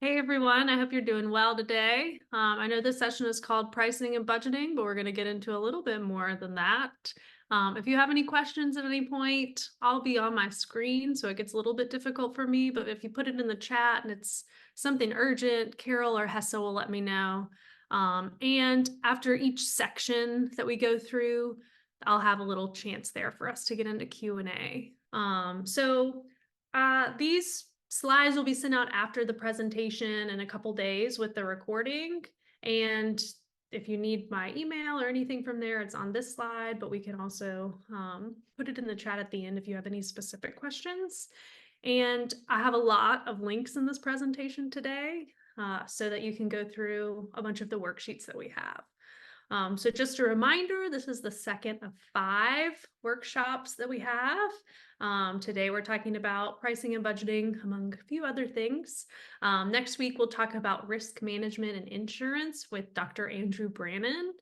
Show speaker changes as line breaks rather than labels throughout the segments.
Hey everyone, I hope you're doing well today. I know this session is called Pricing and Budgeting, but we're going to get into a little bit more than that. If you have any questions at any point, I'll be on my screen, so it gets a little bit difficult for me, but if you put it in the chat and it's something urgent, Carol or Hessa will let me know. And after each section that we go through, I'll have a little chance there for us to get into Q&A. These slides will be sent out after the presentation in a couple days with the recording. And if you need my email or anything from there, it's on this slide, but we can also put it in the chat at the end if you have any specific questions. And I have a lot of links in this presentation today so that you can go through a bunch of the worksheets that we have. So just a reminder, this is the second of 5 workshops that we have. Today we're talking about pricing and budgeting, among a few other things. Next week we'll talk about risk management and insurance with Dr. Andrew Brannon.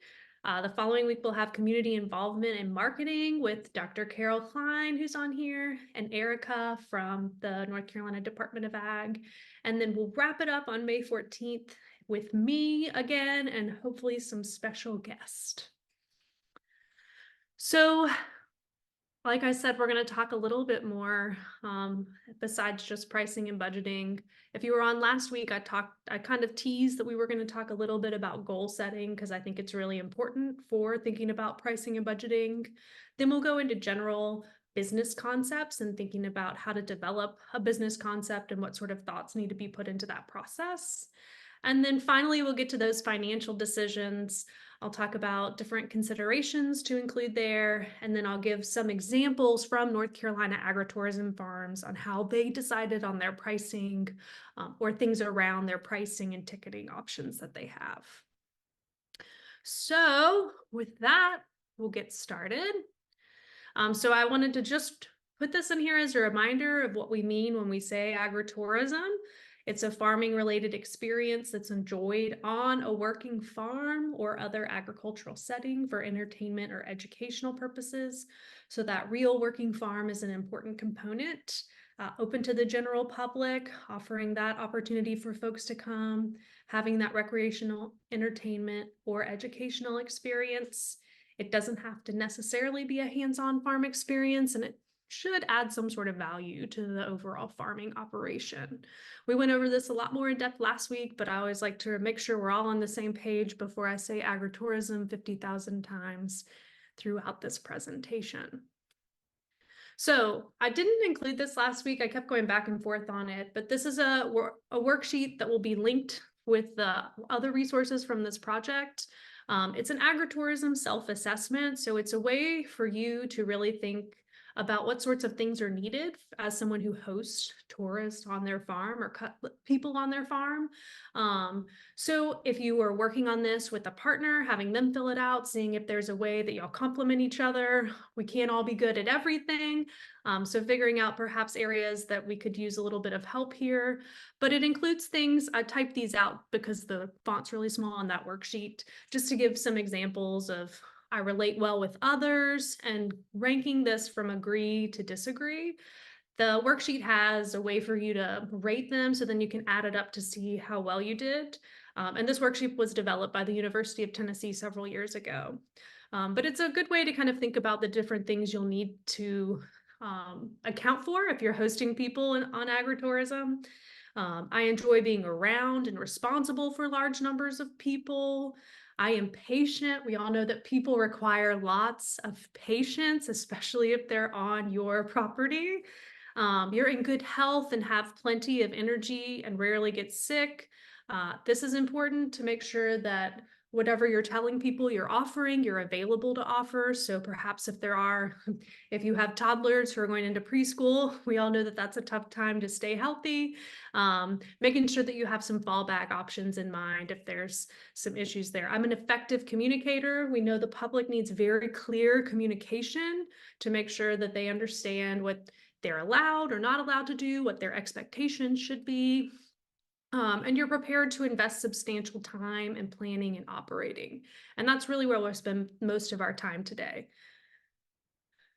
The following week we'll have community involvement and marketing with Dr. Carol Klein, who's on here, and Erica from the North Carolina Department of Ag. And then we'll wrap it up on May 14th with me again and hopefully some special guests. So, like I said, we're going to talk a little bit more besides just pricing and budgeting. If you were on last week, I kind of teased that we were going to talk a little bit about goal setting because I think it's really important for thinking about pricing and budgeting. Then we'll go into general business concepts and thinking about how to develop a business concept and what sort of thoughts need to be put into that process. And then finally, we'll get to those financial decisions. I'll talk about different considerations to include there, and then I'll give some examples from North Carolina agritourism farms on how they decided on their pricing or things around their pricing and ticketing options that they have. So with that, we'll get started. So I wanted to just put this in here as a reminder of what we mean when we say agritourism. It's a farming related experience that's enjoyed on a working farm or other agricultural setting for entertainment or educational purposes. So that real working farm is an important component, open to the general public, offering that opportunity for folks to come, having that recreational, entertainment, or educational experience. It doesn't have to necessarily be a hands-on farm experience, and it should add some sort of value to the overall farming operation. We went over this a lot more in depth last week, but I always like to make sure we're all on the same page before I say agritourism 50,000 times throughout this presentation. So I didn't include this last week. I kept going back and forth on it, but this is a worksheet that will be linked with the other resources from this project. It's an agritourism self-assessment, so it's a way for you to really think about what sorts of things are needed as someone who hosts tourists on their farm or people on their farm. So if you are working on this with a partner, having them fill it out, seeing if there's a way that y'all complement each other. We can't all be good at everything. So figuring out perhaps areas that we could use a little bit of help here, but it includes things. I typed these out because the font's really small on that worksheet, just to give some examples of I relate well with others and ranking this from agree to disagree. The worksheet has a way for you to rate them, so then you can add it up to see how well you did. And this worksheet was developed by the University of Tennessee several years ago. But it's a good way to kind of think about the different things you'll need to account for if you're hosting people on agritourism. I enjoy being around and responsible for large numbers of people. I am patient. We all know that people require lots of patience, especially if they're on your property. You're in good health and have plenty of energy and rarely get sick. This is important to make sure that whatever you're telling people you're offering, you're available to offer. So perhaps if you have toddlers who are going into preschool, we all know that that's a tough time to stay healthy. Making sure that you have some fallback options in mind if there's some issues there. I'm an effective communicator. We know the public needs very clear communication to make sure that they understand what they're allowed or not allowed to do, what their expectations should be. And you're prepared to invest substantial time in planning and operating. And that's really where we'll spend most of our time today.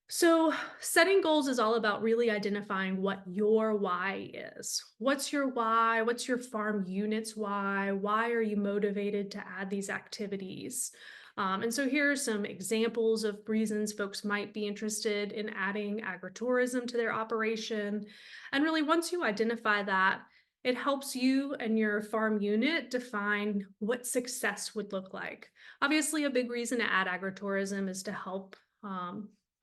So, setting goals is all about really identifying what your why is. What's your why? What's your farm unit's why? Why are you motivated to add these activities? And so, here are some examples of reasons folks might be interested in adding agritourism to their operation. And really, once you identify that, it helps you and your farm unit define what success would look like. Obviously, a big reason to add agritourism is to help.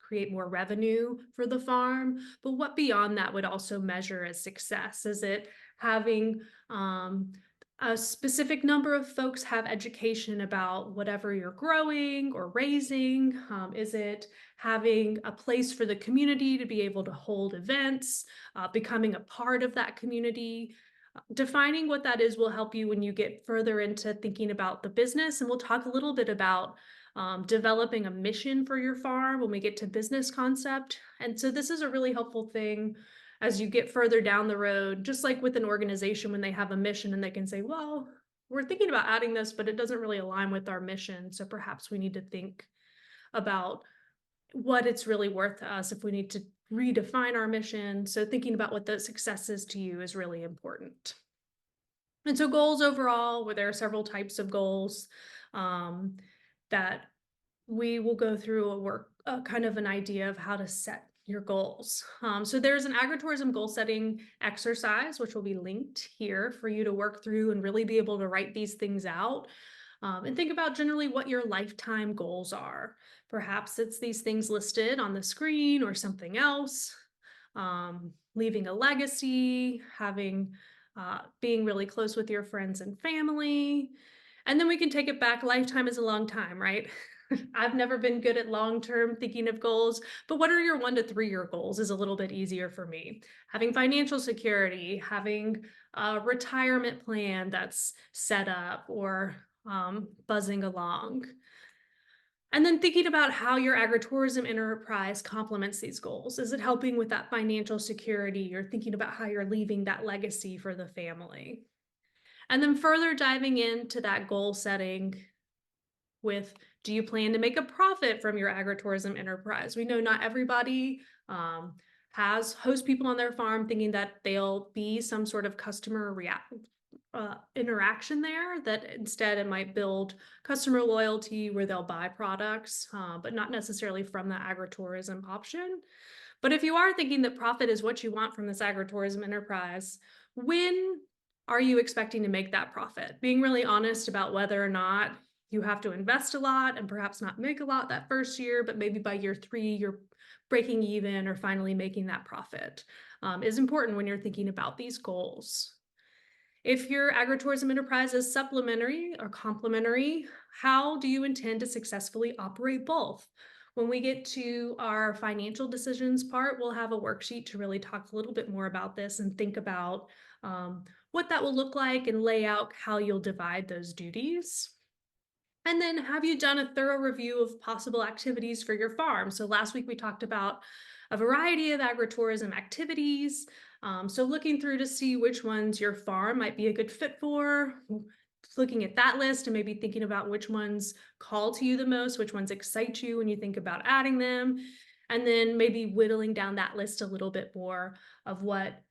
Create more revenue for the farm. But what beyond that would also measure as success? Is it having a specific number of folks have education about whatever you're growing or raising? Is it having a place for the community to be able to hold events, becoming a part of that community? Defining what that is will help you when you get further into thinking about the business. And we'll talk a little bit about developing a mission for your farm when we get to business concept. And so this is a really helpful thing as you get further down the road, just like with an organization when they have a mission and they can say, well, we're thinking about adding this, but it doesn't really align with our mission. So perhaps we need to think about what it's really worth to us if we need to redefine our mission. So thinking about what the success is to you is really important. And so goals overall, where there are several types of goals um, that we will go through kind of an idea of how to set your goals. So there's an agritourism goal setting exercise, which will be linked here for you to work through and really be able to write these things out. And think about generally what your lifetime goals are. Perhaps it's these things listed on the screen or something else. Leaving a legacy, being really close with your friends and family. And then we can take it back. Lifetime is a long time, right? I've never been good at long-term thinking of goals, but what are your 1 to 3 year goals is a little bit easier for me. Having financial security, having a retirement plan that's set up or buzzing along. And then thinking about how your agritourism enterprise complements these goals. Is it helping with that financial security? You're thinking about how you're leaving that legacy for the family. And then further diving into that goal setting with, do you plan to make a profit from your agritourism enterprise? We know not everybody has host people on their farm thinking that they'll be some sort of customer interaction there, that instead it might build customer loyalty where they'll buy products, but not necessarily from the agritourism option. But if you are thinking that profit is what you want from this agritourism enterprise, when are you expecting to make that profit? Being really honest about whether or not you have to invest a lot and perhaps not make a lot that first year, but maybe by year 3, you're breaking even or finally making that profit is important when you're thinking about these goals. If your agritourism enterprise is supplementary or complementary, how do you intend to successfully operate both? When we get to our financial decisions part, we'll have a worksheet to really talk a little bit more about this and think about what that will look like and lay out how you'll divide those duties. And then have you done a thorough review of possible activities for your farm? So last week we talked about a variety of agritourism activities. So looking through to see which ones your farm might be a good fit for, looking at that list and maybe thinking about which ones call to you the most, which ones excite you when you think about adding them, and then maybe whittling down that list a little bit more of what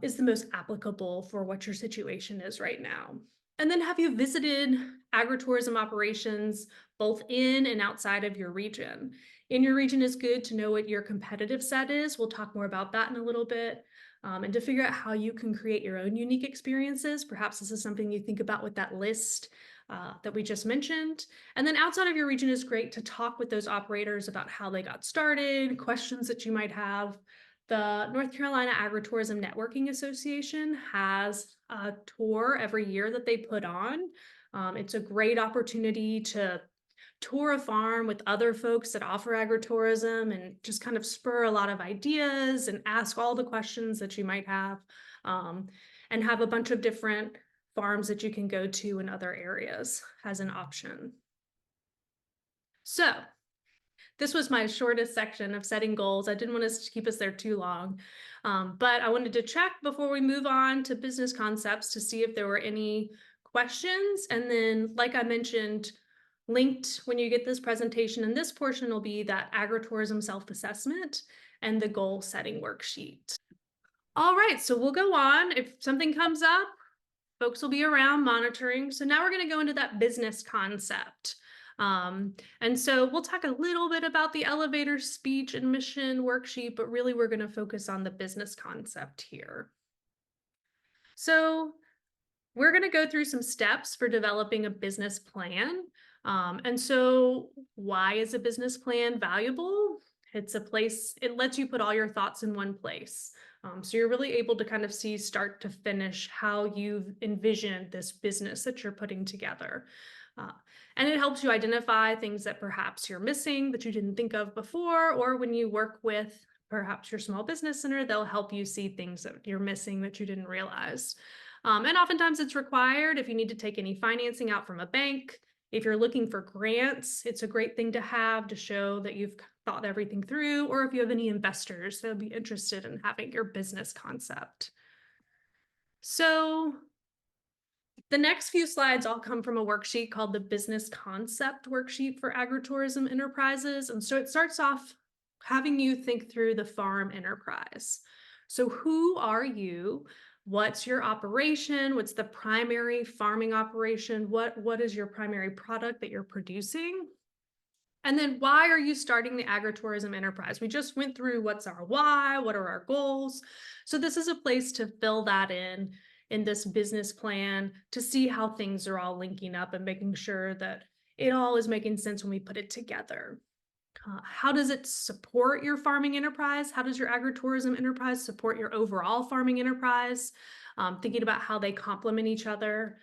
is the most applicable for what your situation is right now. And then have you visited agritourism operations both in and outside of your region? In your region is good to know what your competitive set is. We'll talk more about that in a little bit. And to figure out how you can create your own unique experiences. Perhaps this is something you think about with that list that we just mentioned. And then outside of your region is great to talk with those operators about how they got started, questions that you might have. The North Carolina Agritourism Networking Association has a tour every year that they put on. It's a great opportunity to tour a farm with other folks that offer agritourism and just kind of spur a lot of ideas and ask all the questions that you might have, and have a bunch of different farms that you can go to in other areas as an option. So this was my shortest section of setting goals. I didn't want us to keep us there too long, but I wanted to check before we move on to business concepts to see if there were any questions. And then, like I mentioned, Linked when you get this presentation, and this portion will be that agritourism self-assessment and the goal setting worksheet. All right, so we'll go on. If something comes up, folks will be around monitoring. So now we're going to go into that business concept. And so we'll talk a little bit about the elevator speech and mission worksheet, but really we're going to focus on the business concept here. So we're going to go through some steps for developing a business plan. And so why is a business plan valuable? It's a place, it lets you put all your thoughts in one place. So you're really able to kind of see start to finish how you've envisioned this business that you're putting together. Uh, and it helps you identify things that perhaps you're missing that you didn't think of before, or when you work with perhaps your small business center, they'll help you see things that you're missing that you didn't realize. And oftentimes it's required if you need to take any financing out from a bank. If you're looking for grants, it's a great thing to have to show that you've thought everything through, or if you have any investors that would be interested in having your business concept. So the next few slides all come from a worksheet called the Business Concept Worksheet for Agritourism Enterprises. And so it starts off having you think through the farm enterprise. So who are you? What's your operation? What's the primary farming operation? What is your primary product that you're producing? And then why are you starting the agritourism enterprise? We just went through what's our why, what are our goals. So this is a place to fill that in this business plan to see how things are all linking up and making sure that it all is making sense when we put it together. How does it support your farming enterprise? How does your agritourism enterprise support your overall farming enterprise? Thinking about how they complement each other.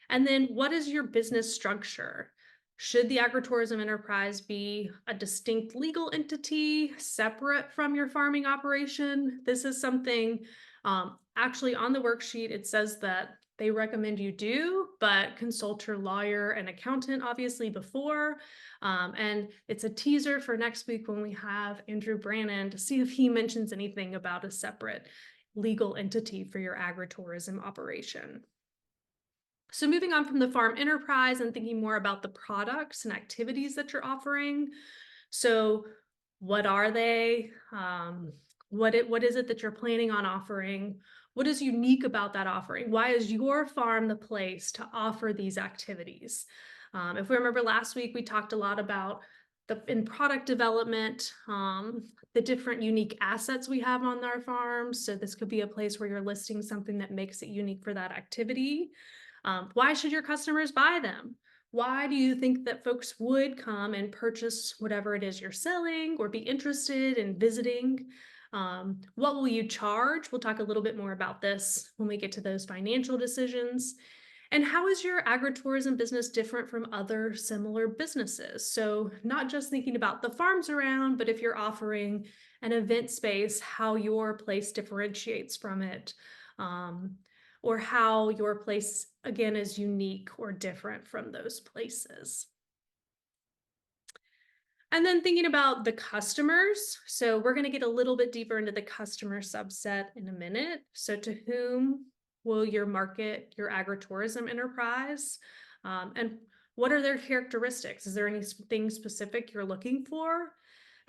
And then what is your business structure? Should the agritourism enterprise be a distinct legal entity separate from your farming operation? This is something actually on the worksheet, it says that they recommend you do, but consult your lawyer and accountant obviously before. And it's a teaser for next week when we have Andrew Brannon to see if he mentions anything about a separate legal entity for your agritourism operation. So moving on from the farm enterprise and thinking more about the products and activities that you're offering. So what are they? What is it that you're planning on offering? What is unique about that offering? Why is your farm the place to offer these activities? If we remember last week, we talked a lot about in product development, the different unique assets we have on our farms. So this could be a place where you're listing something that makes it unique for that activity. Why should your customers buy them? Why do you think that folks would come and purchase whatever it is you're selling or be interested in visiting? What will you charge? We'll talk a little bit more about this when we get to those financial decisions. And how is your agritourism business different from other similar businesses? So not just thinking about the farms around, but if you're offering an event space, how your place differentiates from it, or how your place, again, is unique or different from those places. And then thinking about the customers. So we're going to get a little bit deeper into the customer subset in a minute. So to whom will your market your agritourism enterprise? And what are their characteristics? Is there anything specific you're looking for?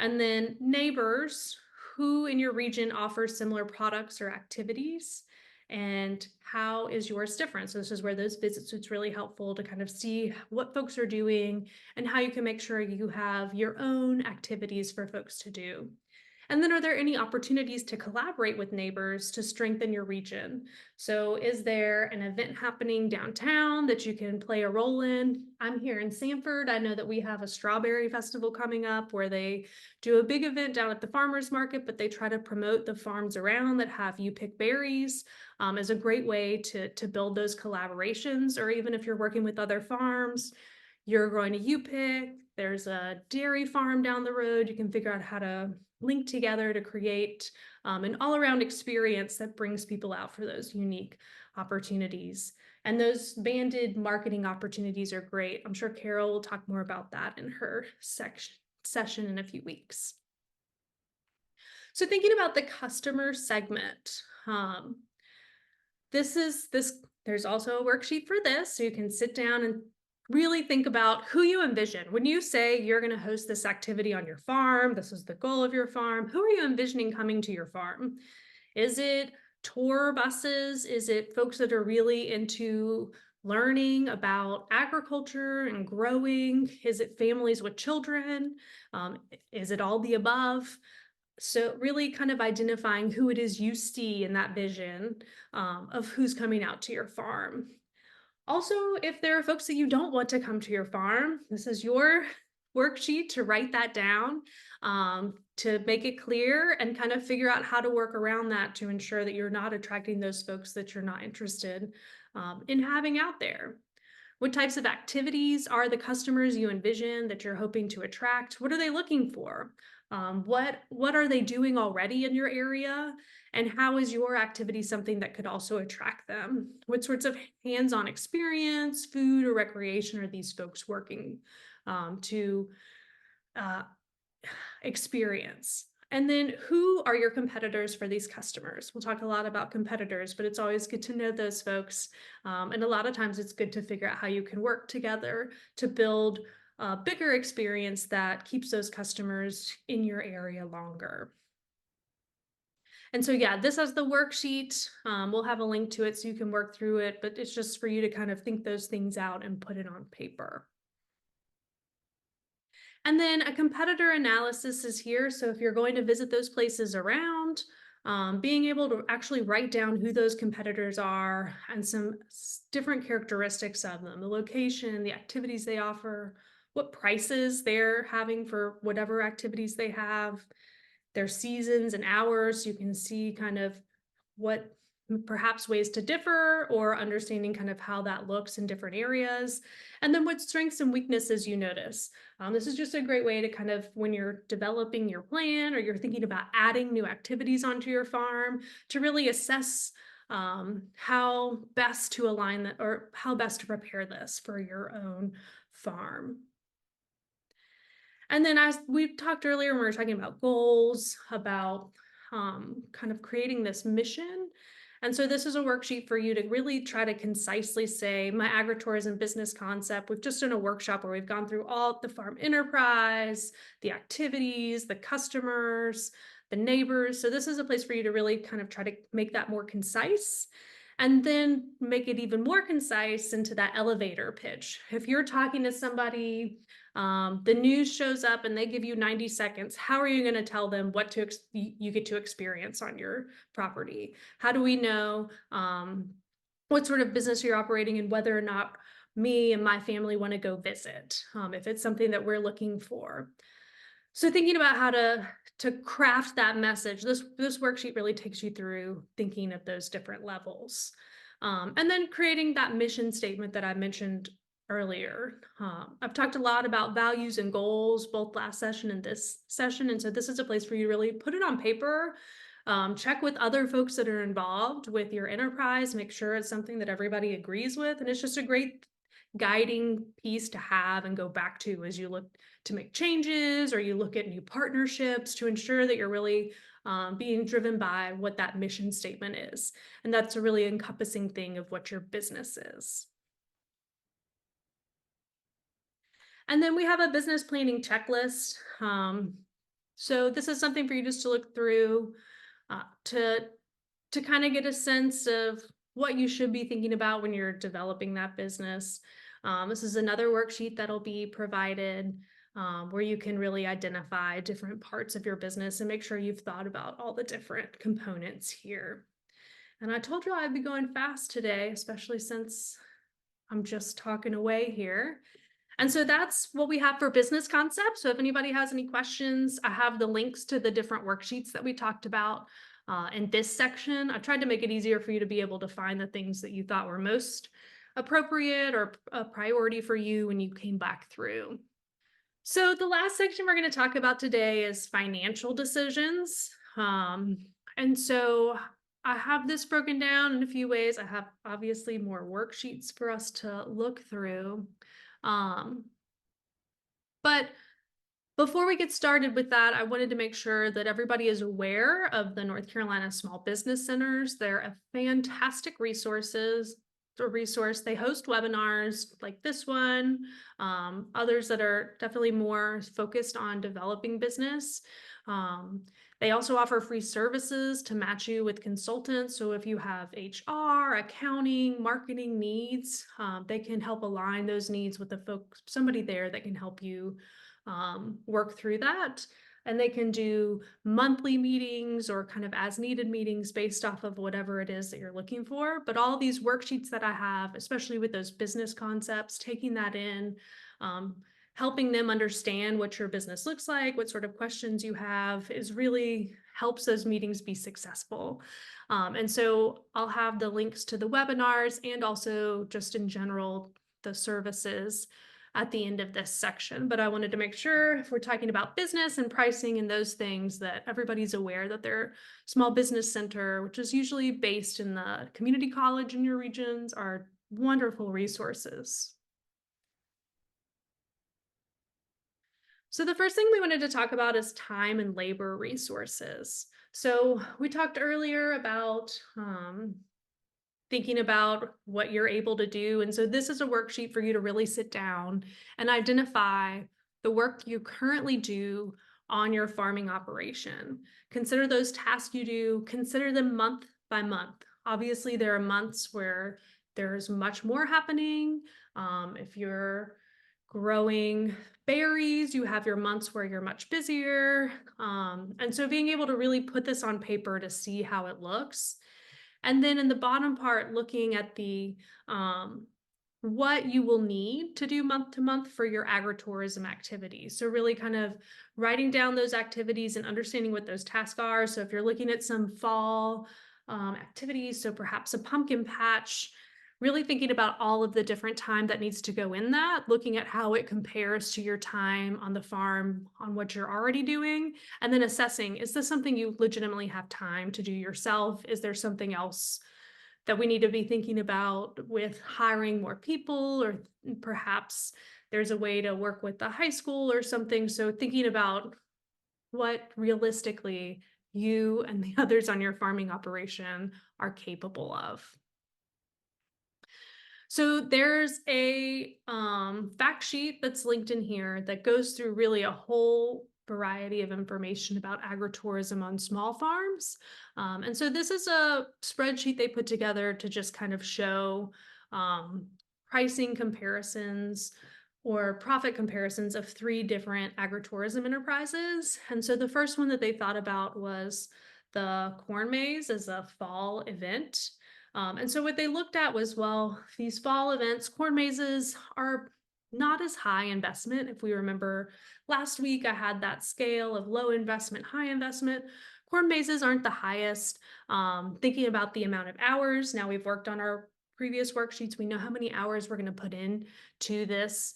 And then neighbors, who in your region offers similar products or activities? And how is yours different? So this is where those visits, it's really helpful to kind of see what folks are doing and how you can make sure you have your own activities for folks to do. And then are there any opportunities to collaborate with neighbors to strengthen your region? So is there an event happening downtown that you can play a role in? I'm here in Sanford. I know that we have a strawberry festival coming up where they do a big event down at the farmers market, but they try to promote the farms around that have you pick berries as a great way to build those collaborations. Or even if you're working with other farms, you're going to U-Pick, there's a dairy farm down the road, you can figure out how to link together to create an all-around experience that brings people out for those unique opportunities. And those banded marketing opportunities are great. I'm sure Carol will talk more about that in her session in a few weeks. So thinking about the customer segment, there's also a worksheet for this, so you can sit down and really think about who you envision. When you say you're going to host this activity on your farm, this is the goal of your farm, who are you envisioning coming to your farm? Is it tour buses? Is it folks that are really into learning about agriculture and growing? Is it families with children? Is it all the above? So really kind of identifying who it is you see in that vision of who's coming out to your farm. Also, if there are folks that you don't want to come to your farm, this is your worksheet to write that down, to make it clear and kind of figure out how to work around that to ensure that you're not attracting those folks that you're not interested in having out there. What types of activities are the customers you envision that you're hoping to attract? What are they looking for? What are they doing already in your area? And how is your activity something that could also attract them? What sorts of hands-on experience, food, or recreation are these folks working to uh, experience? And then who are your competitors for these customers? We'll talk a lot about competitors, but it's always good to know those folks. And a lot of times it's good to figure out how you can work together to build a bigger experience that keeps those customers in your area longer. And so, yeah, this is the worksheet. We'll have a link to it so you can work through it, but it's just for you to kind of think those things out and put it on paper. And then a competitor analysis is here. So if you're going to visit those places around, being able to actually write down who those competitors are and some different characteristics of them, the location, the activities they offer, what prices they're having for whatever activities they have, their seasons and hours. So you can see kind of what perhaps ways to differ or understanding kind of how that looks in different areas. And then what strengths and weaknesses you notice. This is just a great way to kind of, when you're developing your plan or you're thinking about adding new activities onto your farm, to really assess how best to align that or how best to prepare this for your own farm. And then as we talked earlier, when we were talking about goals, about kind of creating this mission. And so this is a worksheet for you to really try to concisely say, my agritourism business concept. We've just done a workshop where we've gone through all the farm enterprise, the activities, the customers, the neighbors. So this is a place for you to really kind of try to make that more concise and then make it even more concise into that elevator pitch. If you're talking to somebody, the news shows up and they give you 90 seconds. How are you going to tell them what you get to experience on your property? How do we know what sort of business you're operating and whether or not me and my family want to go visit, if it's something that we're looking for? So thinking about how to craft that message, this worksheet really takes you through thinking of those different levels. And then creating that mission statement that I mentioned earlier. I've talked a lot about values and goals, both last session and this session. And so this is a place for you to really put it on paper, check with other folks that are involved with your enterprise, make sure it's something that everybody agrees with. And it's just a great guiding piece to have and go back to as you look to make changes or you look at new partnerships to ensure that you're really being driven by what that mission statement is. And that's a really encompassing thing of what your business is. And then we have a business planning checklist. So this is something for you just to look through to kind of get a sense of what you should be thinking about when you're developing that business. This is another worksheet that'll be provided where you can really identify different parts of your business and make sure you've thought about all the different components here. And I told you I'd be going fast today, especially since I'm just talking away here. And so that's what we have for business concepts. So if anybody has any questions, I have the links to the different worksheets that we talked about in this section. I tried to make it easier for you to be able to find the things that you thought were most appropriate or a priority for you when you came back through. So the last section we're going to talk about today is financial decisions. And so I have this broken down in a few ways. I have obviously more worksheets for us to look through. But before we get started with that, I wanted to make sure that everybody is aware of the North Carolina Small Business Centers. They're a fantastic resources a resource. They host webinars like this one, others that are definitely more focused on developing business. Um, they also offer free services to match you with consultants. So if you have HR, accounting, marketing needs, they can help align those needs with somebody there that can help you work through that. And they can do monthly meetings or kind of as needed meetings based off of whatever it is that you're looking for. But all these worksheets that I have, especially with those business concepts, taking that in, um, helping them understand what your business looks like, what sort of questions you have, is really helps those meetings be successful. And so I'll have the links to the webinars and also just in general, the services at the end of this section. But I wanted to make sure if we're talking about business and pricing and those things that everybody's aware that their small business center, which is usually based in the community college in your regions, are wonderful resources. So the first thing we wanted to talk about is time and labor resources. So we talked earlier about thinking about what you're able to do. And so this is a worksheet for you to really sit down and identify the work you currently do on your farming operation. Consider those tasks you do, consider them month by month. Obviously, there are months where there's much more happening. If you're growing berries, you have your months where you're much busier. And so being able to really put this on paper to see how it looks. And then in the bottom part, looking at the what you will need to do month to month for your agritourism activities. So really kind of writing down those activities and understanding what those tasks are. So if you're looking at some fall activities, so perhaps a pumpkin patch, really thinking about all of the different time that needs to go in that, looking at how it compares to your time on the farm on what you're already doing, and then assessing, is this something you legitimately have time to do yourself? Is there something else that we need to be thinking about with hiring more people, or perhaps there's a way to work with the high school or something? So thinking about what realistically you and the others on your farming operation are capable of. So there's a fact sheet that's linked in here that goes through really a whole variety of information about agritourism on small farms. And so this is a spreadsheet they put together to just kind of show pricing comparisons or profit comparisons of 3 different agritourism enterprises. And so the first one that they thought about was the corn maze as a fall event. And so what they looked at was, well, these fall events, corn mazes are not as high investment. If we remember last week, I had that scale of low investment, high investment. Corn mazes aren't the highest. Thinking about the amount of hours, now we've worked on our previous worksheets, we know how many hours we're going to put in to this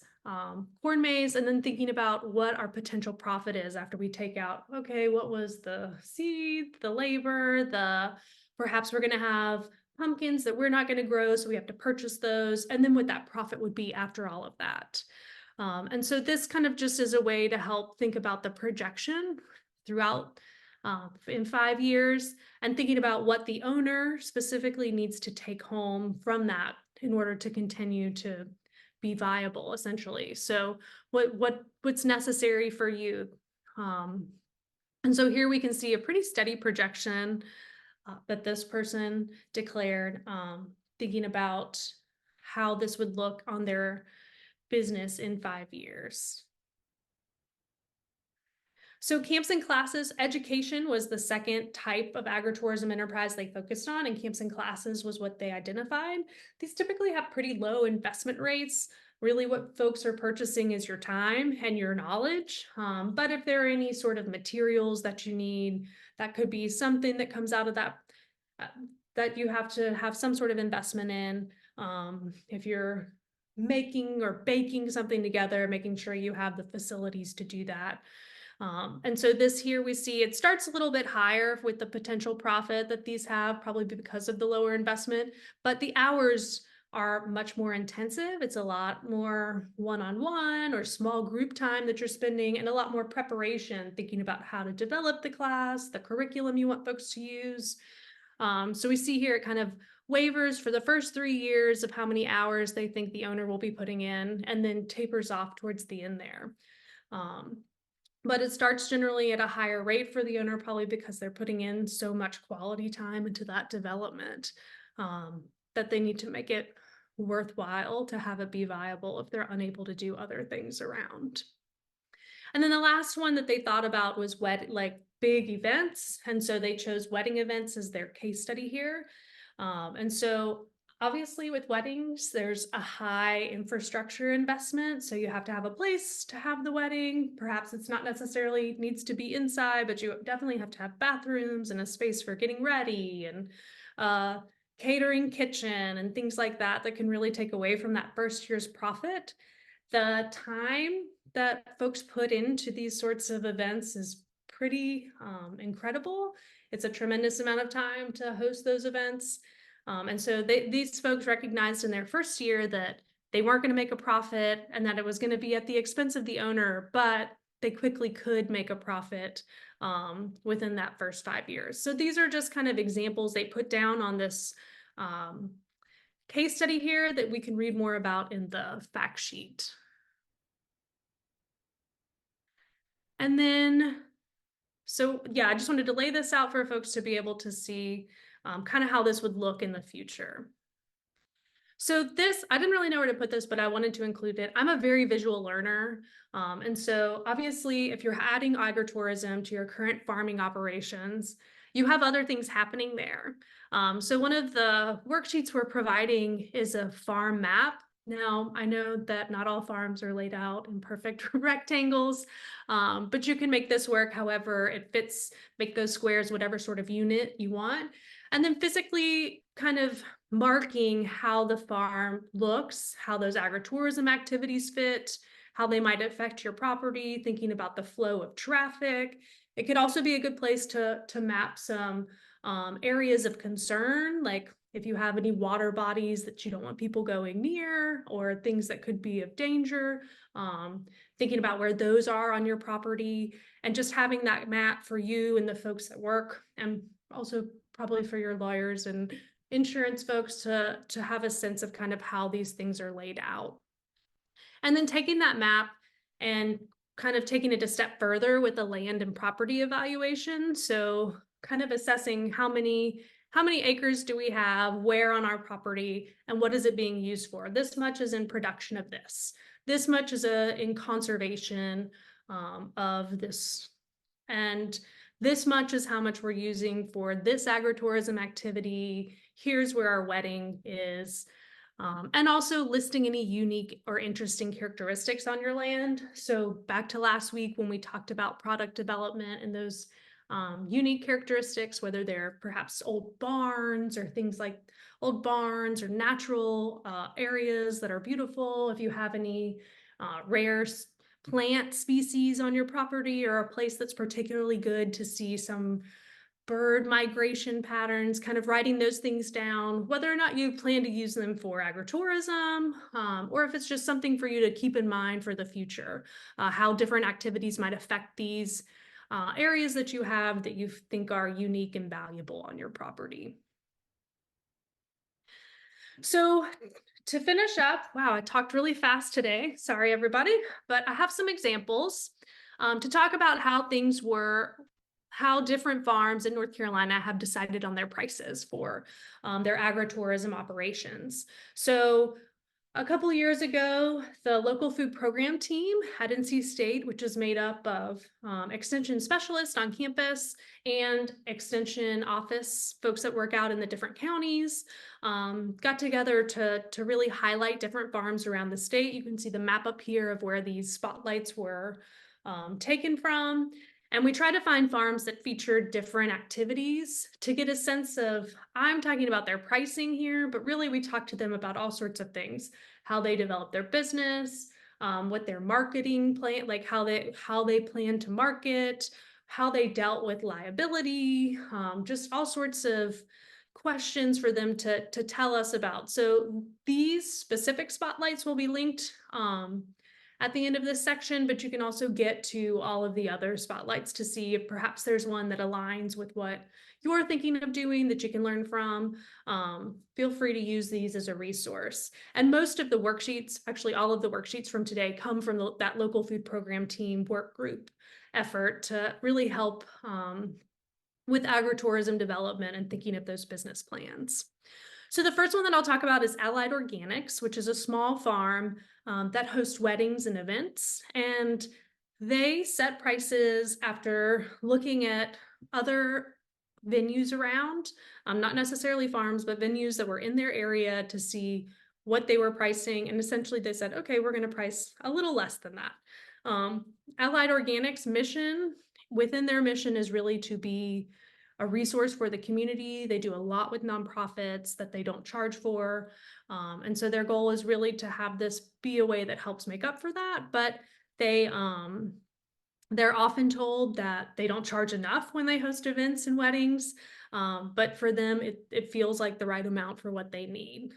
corn maze, and then thinking about what our potential profit is after we take out, okay, what was the seed, the labor, perhaps we're going to have pumpkins that we're not going to grow, so we have to purchase those, and then what that profit would be after all of that. And so this kind of just is a way to help think about the projection throughout in 5 years, and thinking about what the owner specifically needs to take home from that in order to continue to be viable, essentially. So what's necessary for you? And so here we can see a pretty steady projection that this person declared, thinking about how this would look on their business in 5 years. So camps and classes, education was the second type of agritourism enterprise they focused on, and camps and classes was what they identified. These typically have pretty low investment rates. Really what folks are purchasing is your time and your knowledge. But if there are any sort of materials that you need, that could be something that comes out of that, that you have to have some sort of investment in. If you're making or baking something together, making sure you have the facilities to do that. And so this here we see it starts a little bit higher with the potential profit that these have, probably because of the lower investment, but the hours are much more intensive. It's a lot more one-on-one or small group time that you're spending, and a lot more preparation, thinking about how to develop the class, the curriculum you want folks to use. So we see here it kind of waivers for the first 3 years of how many hours they think the owner will be putting in, and then tapers off towards the end there. Um, but it starts generally at a higher rate for the owner, probably because they're putting in so much quality time into that development, that they need to make it worthwhile to have it be viable if they're unable to do other things around. And then the last one that they thought about was like big events. And so they chose wedding events as their case study here. And so obviously with weddings, there's a high infrastructure investment. So you have to have a place to have the wedding. Perhaps it's not necessarily needs to be inside, but you definitely have to have bathrooms and a space for getting ready and catering kitchen and things like that that can really take away from that first year's profit. The time that folks put into these sorts of events is pretty incredible. It's a tremendous amount of time to host those events. And so these folks recognized in their first year that they weren't going to make a profit and that it was going to be at the expense of the owner, but they quickly could make a profit within that first 5 years. So these are just kind of examples they put down on this case study here that we can read more about in the fact sheet. And then, so yeah, I just wanted to lay this out for folks to be able to see kind of how this would look in the future. So this, I didn't really know where to put this, but I wanted to include it. I'm a very visual learner. And so obviously, if you're adding agritourism to your current farming operations, you have other things happening there. So one of the worksheets we're providing is a farm map. Now, I know that not all farms are laid out in perfect rectangles, but you can make this work however it fits, make those squares whatever sort of unit you want. And then physically kind of marking how the farm looks, how those agritourism activities fit, how they might affect your property, thinking about the flow of traffic. It could also be a good place to map some areas of concern, like if you have any water bodies that you don't want people going near or things that could be of danger, thinking about where those are on your property and just having that map for you and the folks that work, and also probably for your lawyers and insurance folks to have a sense of kind of how these things are laid out. And then taking that map and kind of taking it a step further with the land and property evaluation. So kind of assessing how many acres do we have, where on our property, and what is it being used for? This much is in production of this. This much is in conservation of this. And this much is how much we're using for this agritourism activity. Here's where our wedding is. And also listing any unique or interesting characteristics on your land. So back to last week when we talked about product development and those unique characteristics, whether they're perhaps old barns or things like old barns or natural areas that are beautiful. If you have any rare plant species on your property or a place that's particularly good to see some bird migration patterns, kind of writing those things down, whether or not you plan to use them for agritourism, or if it's just something for you to keep in mind for the future, how different activities might affect these areas that you have that you think are unique and valuable on your property. So to finish up, wow, I talked really fast today. Sorry, everybody, but I have some examples to talk about how different farms in North Carolina have decided on their prices for their agritourism operations. So a couple of years ago, the local food program team at NC State, which is made up of extension specialists on campus and extension office folks that work out in the different counties, got together to really highlight different farms around the state. You can see the map up here of where these spotlights were taken from. And we try to find farms that feature different activities to get a sense of, I'm talking about their pricing here, but really we talk to them about all sorts of things, how they develop their business, what their marketing plan, like how they plan to market, how they dealt with liability, just all sorts of questions for them to tell us about. So these specific spotlights will be linked at the end of this section, but you can also get to all of the other spotlights to see if perhaps there's one that aligns with what you're thinking of doing that you can learn from. Feel free to use these as a resource. And most of the worksheets, actually all of the worksheets from today, come from that local food program team work group effort to really help with agritourism development and thinking of those business plans. So the first one that I'll talk about is Allied Organics, which is a small farm that hosts weddings and events. And they set prices after looking at other venues around, not necessarily farms, but venues that were in their area to see what they were pricing. And essentially they said, okay, we're going to price a little less than that. Allied Organics mission, within their mission, is really to be a resource for the community. They do a lot with nonprofits that they don't charge for. And so their goal is really to have this be a way that helps make up for that. But they're often told that they don't charge enough when they host events and weddings. But for them, it feels like the right amount for what they need.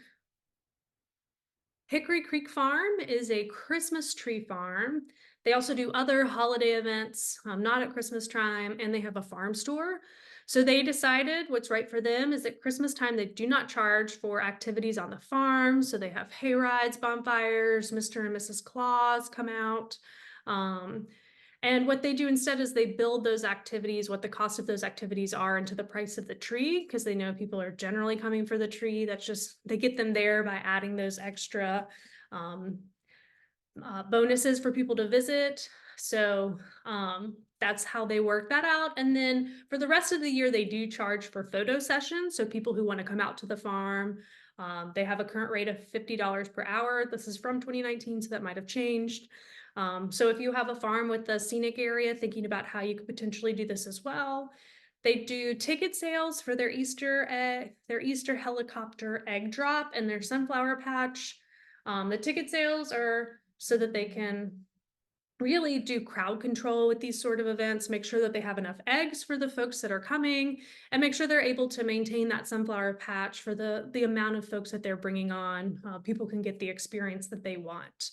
Hickory Creek Farm is a Christmas tree farm. They also do other holiday events, not at Christmas time, and they have a farm store. So they decided what's right for them is at Christmas time, they do not charge for activities on the farm. So they have hay rides, bonfires, Mr. and Mrs. Claus come out. And what they do instead is they build those activities, what the cost of those activities are, into the price of the tree, because they know people are generally coming for the tree. That's just, they get them there by adding those extra bonuses for people to visit. So that's how they work that out. And then for the rest of the year, they do charge for photo sessions. So people who want to come out to the farm, they have a current rate of $50 per hour. This is from 2019, so that might have changed. So if you have a farm with a scenic area, thinking about how you could potentially do this as well. They do ticket sales for their Easter helicopter egg drop and their sunflower patch. The ticket sales are so that they can really do crowd control with these sort of events, make sure that they have enough eggs for the folks that are coming, and make sure they're able to maintain that sunflower patch for the amount of folks that they're bringing on. People can get the experience that they want.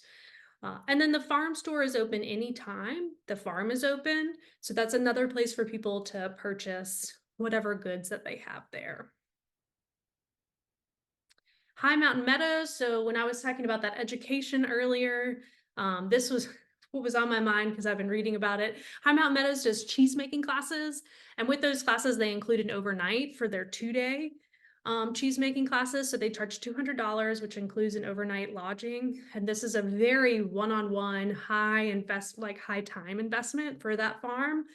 And then the farm store is open anytime the farm is open. So that's another place for people to purchase whatever goods that they have there. High Mountain Meadows. So when I was talking about that education earlier, this was what was on my mind because I've been reading about it. High Mountain Meadows does cheese making classes. And with those classes, they include an overnight for their 2-day cheese making classes. So they charge $200, which includes an overnight lodging. And this is a very one-on-one high time investment for that farm.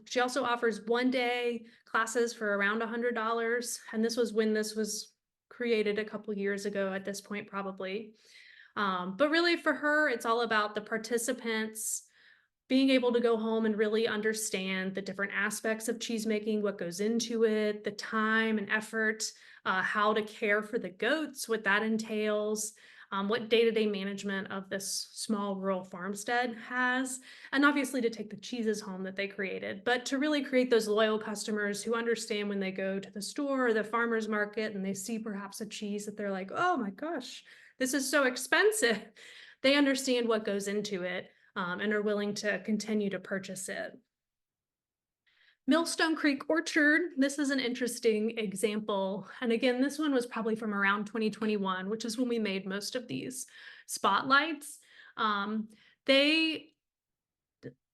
She also offers 1-day classes for around $100. And this was when this was created a couple years ago at this point, probably. But really for her, it's all about the participants being able to go home and really understand the different aspects of cheese making, what goes into it, the time and effort, how to care for the goats, what that entails, what day-to-day management of this small rural farmstead has, and obviously to take the cheeses home that they created, but to really create those loyal customers who understand when they go to the store or the farmer's market and they see perhaps a cheese that they're like, oh my gosh, this is so expensive. They understand what goes into it. And are willing to continue to purchase it. Millstone Creek Orchard, this is an interesting example. And again, this one was probably from around 2021, which is when we made most of these spotlights. They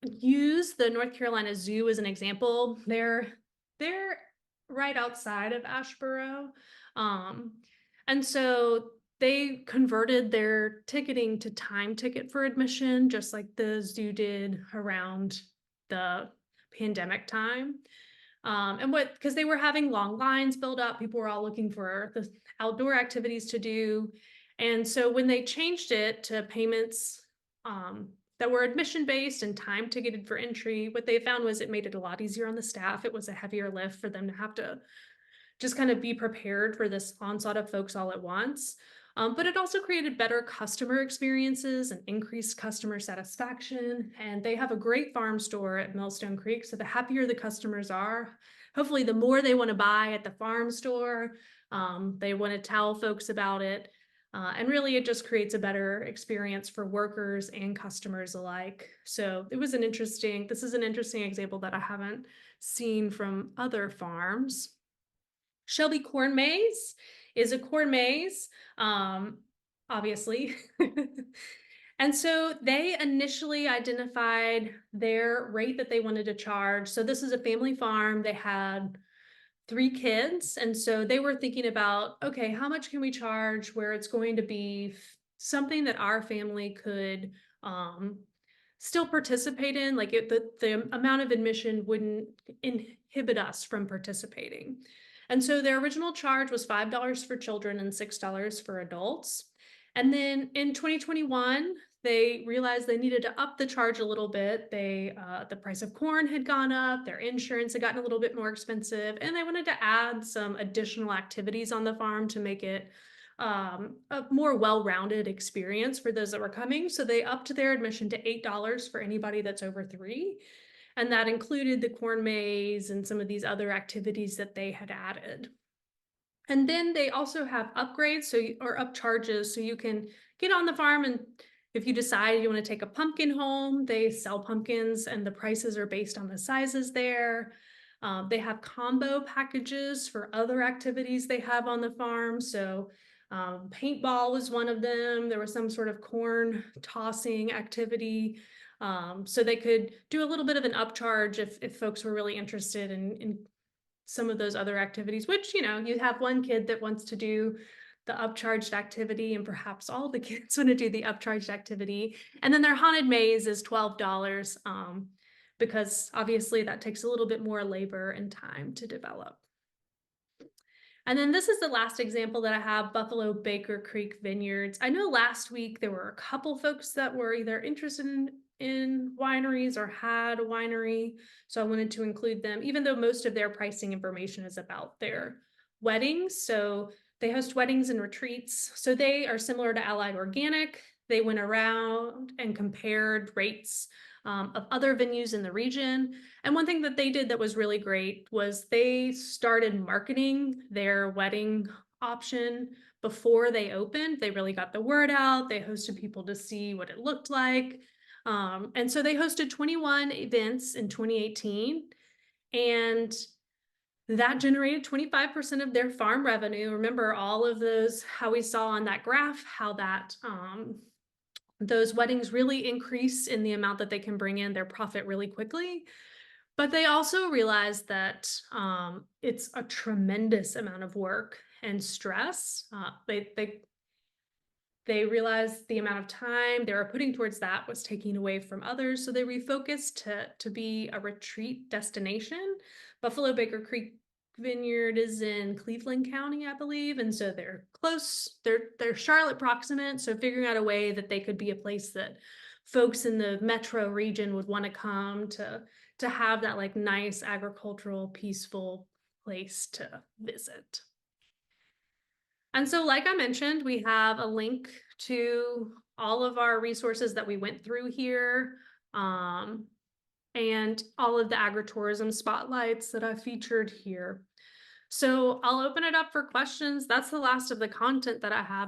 use the North Carolina Zoo as an example. They're right outside of Asheboro. And so they converted their ticketing to time ticket for admission, just like the zoo did around the pandemic time. Because they were having long lines build up, people were all looking for the outdoor activities to do. And so when they changed it to payments that were admission based and time ticketed for entry, what they found was it made it a lot easier on the staff. It was a heavier lift for them to have to just kind of be prepared for this onslaught of folks all at once. But it also created better customer experiences and increased customer satisfaction. And they have a great farm store at Millstone Creek. So the happier the customers are, hopefully the more they want to buy at the farm store. They want to tell folks about it. And really, it just creates a better experience for workers and customers alike. So this is an interesting example that I haven't seen from other farms. Shelby Corn Maze is a corn maze, obviously. And so they initially identified their rate that they wanted to charge. So this is a family farm. They had 3 kids. And so they were thinking about, okay, how much can we charge where it's going to be something that our family could still participate in, like the amount of admission wouldn't inhibit us from participating. And so their original charge was $5 for children and $6 for adults. And then in 2021, they realized they needed to up the charge a little bit. The price of corn had gone up, their insurance had gotten a little bit more expensive, and they wanted to add some additional activities on the farm to make it a more well-rounded experience for those that were coming. So they upped their admission to $8 for anybody that's over 3. And that included the corn maze and some of these other activities that they had added. And then they also have upgrades, or upcharges, so you can get on the farm, and if you decide you want to take a pumpkin home, they sell pumpkins and the prices are based on the sizes there. They have combo packages for other activities they have on the farm. So paintball was one of them. There was some sort of corn tossing activity. So they could do a little bit of an upcharge if folks were really interested in some of those other activities, which, you have one kid that wants to do the upcharged activity, and perhaps all the kids want to do the upcharged activity. And then their haunted maze is $12, because obviously that takes a little bit more labor and time to develop. And then this is the last example that I have, Buffalo Baker Creek Vineyards. I know last week there were a couple folks that were either interested in wineries or had a winery, so I wanted to include them, even though most of their pricing information is about their weddings. So they host weddings and retreats. So they are similar to Allied Organic. They went around and compared rates of other venues in the region. And one thing that they did that was really great was they started marketing their wedding option before they opened. They really got the word out. They hosted people to see what it looked like. And so they hosted 21 events in 2018, and that generated 25% of their farm revenue. Remember all of those, how we saw on that graph, how that those weddings really increase in the amount that they can bring in their profit really quickly. But they also realized that it's a tremendous amount of work and stress. They realized the amount of time they were putting towards that was taking away from others, so they refocused to be a retreat destination. Buffalo Baker Creek Vineyard is in Cleveland County, I believe, and so they're close. They're Charlotte proximate, so figuring out a way that they could be a place that folks in the metro region would want to come to have that like nice agricultural, peaceful place to visit. And so, like I mentioned, we have a link to all of our resources that we went through here, and all of the agritourism spotlights that I featured here. So I'll open it up for questions. That's the last of the content that I have.